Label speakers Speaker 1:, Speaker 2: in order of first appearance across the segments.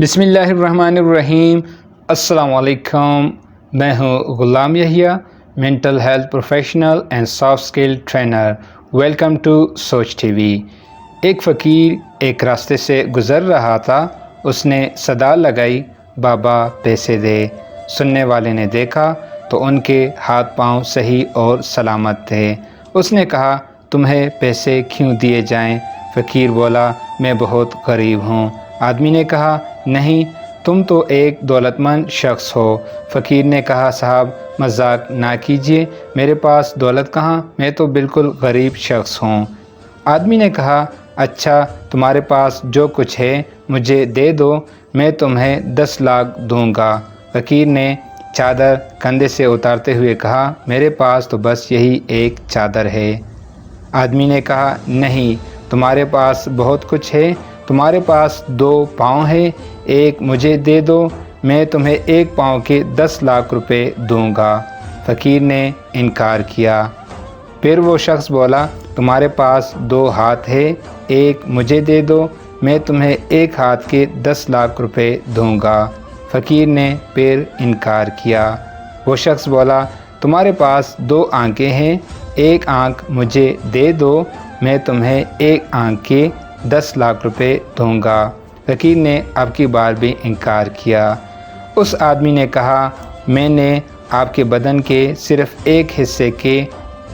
Speaker 1: बिस्मिल्लाहिर्रहमानिर्रहीम। अस्सलाम वालेकुम। मैं हूँ Ghulam Yahya, mental health professional and soft skill trainer. Welcome to Soch TV. एक फ़कीर एक रास्ते से गुज़र रहा था। उसने सदा लगाई, बाबा पैसे दे। सुनने वाले ने देखा तो उनके हाथ पांव सही और सलामत थे। उसने कहा, तुम्हें पैसे क्यों दिए जाएं? फ़कीर बोला, मैं बहुत गरीब हूँ। आदमी ने कहा, नहीं, तुम तो एक दौलतमंद शख्स हो। फ़कीर ने कहा, साहब मजाक ना कीजिए, मेरे पास दौलत कहाँ, मैं तो बिल्कुल गरीब शख्स हूँ। आदमी ने कहा, अच्छा, तुम्हारे पास जो कुछ है मुझे दे दो, मैं तुम्हें 10 लाख दूंगा। फ़कीर ने चादर कंधे से उतारते हुए कहा, मेरे पास तो बस यही एक चादर है। आदमी ने कहा, नहीं, तुम्हारे पास बहुत कुछ है, तुम्हारे पास 2 पाँव है, एक मुझे दे दो, मैं तुम्हें एक पाँव के 10 लाख रुपए दूंगा। फ़कीर ने इनकार किया। फिर वो शख्स बोला, तुम्हारे पास 2 हाथ है, एक मुझे दे दो, मैं तुम्हें एक हाथ के 10 लाख रुपए दूंगा। फ़कीर ने फिर इनकार किया। वो शख्स बोला, तुम्हारे पास 2 आंखें हैं, एक आंख मुझे दे दो, मैं तुम्हें एक आंख के 10 लाख रुपए दूंगा। फ़कीर ने अब की बार भी इनकार किया। उस आदमी ने कहा, मैंने आपके बदन के सिर्फ़ एक हिस्से के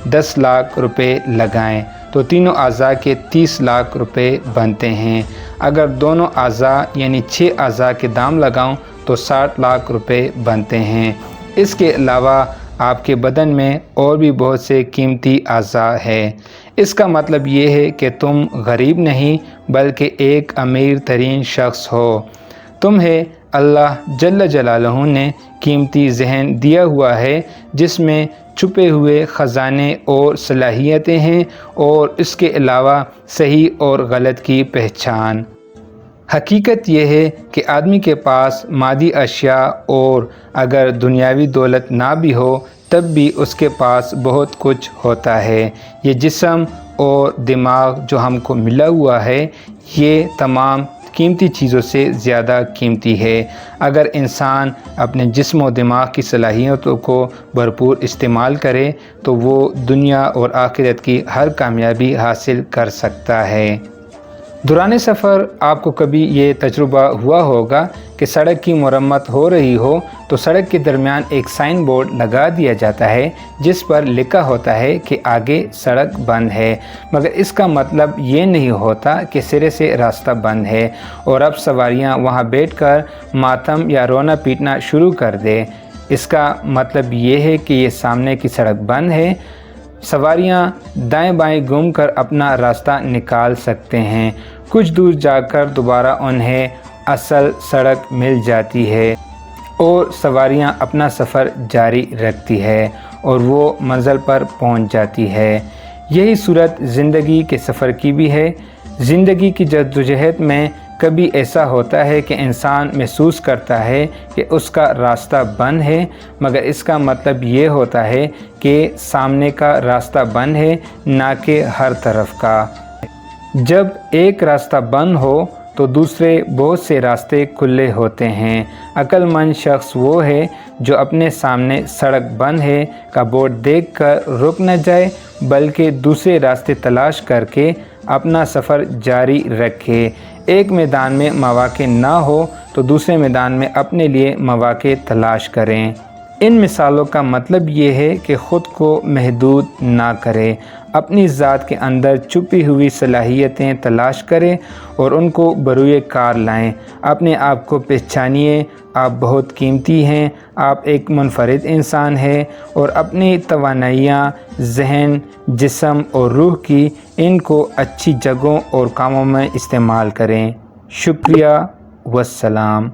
Speaker 1: 10 लाख रुपए लगाएं तो तीनों अज़ा के 30 लाख रुपए बनते हैं। अगर दोनों अज़ा यानी 6 अज़ा के दाम लगाऊं तो 60 लाख रुपए बनते हैं। इसके अलावा आपके बदन में और भी बहुत से कीमती अज़ा है। इसका मतलब ये है कि तुम गरीब नहीं बल्कि एक अमीर तरीन शख्स हो। तुम्हें अल्लाह जल्ल जलालहू ने कीमती जहन दिया हुआ है जिसमें छुपे हुए ख़जाने और सलाहियतें हैं, और इसके अलावा सही और गलत की पहचान। हकीकत यह है कि आदमी के पास मादी अशिया और अगर दुनियावी दौलत ना भी हो तब भी उसके पास बहुत कुछ होता है। ये जिस्म और दिमाग जो हमको मिला हुआ है, ये तमाम कीमती चीज़ों से ज़्यादा कीमती है। अगर इंसान अपने जिस्म और दिमाग की सलाहियतों को भरपूर इस्तेमाल करे तो वो दुनिया और आखिरत की हर कामयाबी हासिल कर सकता है। दौरान सफ़र आपको कभी ये तजुर्बा हुआ होगा कि सड़क की मरम्मत हो रही हो तो सड़क के दरमियान एक साइन बोर्ड लगा दिया जाता है जिस पर लिखा होता है कि आगे सड़क बंद है, मगर इसका मतलब ये नहीं होता कि सिरे से रास्ता बंद है और अब सवारियां वहां बैठकर मातम या रोना पीटना शुरू कर दे। इसका मतलब ये है कि ये सामने की सड़क बंद है, सवारियां दाएं बाएं घूमकर अपना रास्ता निकाल सकते हैं। कुछ दूर जाकर दोबारा उन्हें असल सड़क मिल जाती है और सवारियां अपना सफ़र जारी रखती है और वो मंजिल पर पहुंच जाती है। यही सूरत ज़िंदगी के सफ़र की भी है। ज़िंदगी की जद्दोजहद में कभी ऐसा होता है कि इंसान महसूस करता है कि उसका रास्ता बंद है, मगर इसका मतलब ये होता है कि सामने का रास्ता बंद है, ना कि हर तरफ का। जब एक रास्ता बंद हो तो दूसरे बहुत से रास्ते खुले होते हैं। अक्लमंद शख्स वो है जो अपने सामने सड़क बंद है का बोर्ड देखकर रुक न जाए बल्कि दूसरे रास्ते तलाश करके अपना सफ़र जारी रखे। एक मैदान में मौक़े ना हो तो दूसरे मैदान में अपने लिए मौक़े तलाश करें। इन मिसालों का मतलब ये है कि ख़ुद को महदूद ना करें, अपनी ज़ात के अंदर छुपी हुई सलाहियतें तलाश करें और उनको बरूए कार लाएं। अपने आप को पहचानिए, आप बहुत कीमती हैं, आप एक मुनफरिद इंसान हैं और अपनी तवानाइयाँ, जहन, जिस्म और रूह की इनको अच्छी जगहों और कामों में इस्तेमाल करें। शुक्रिया, वस्सलाम।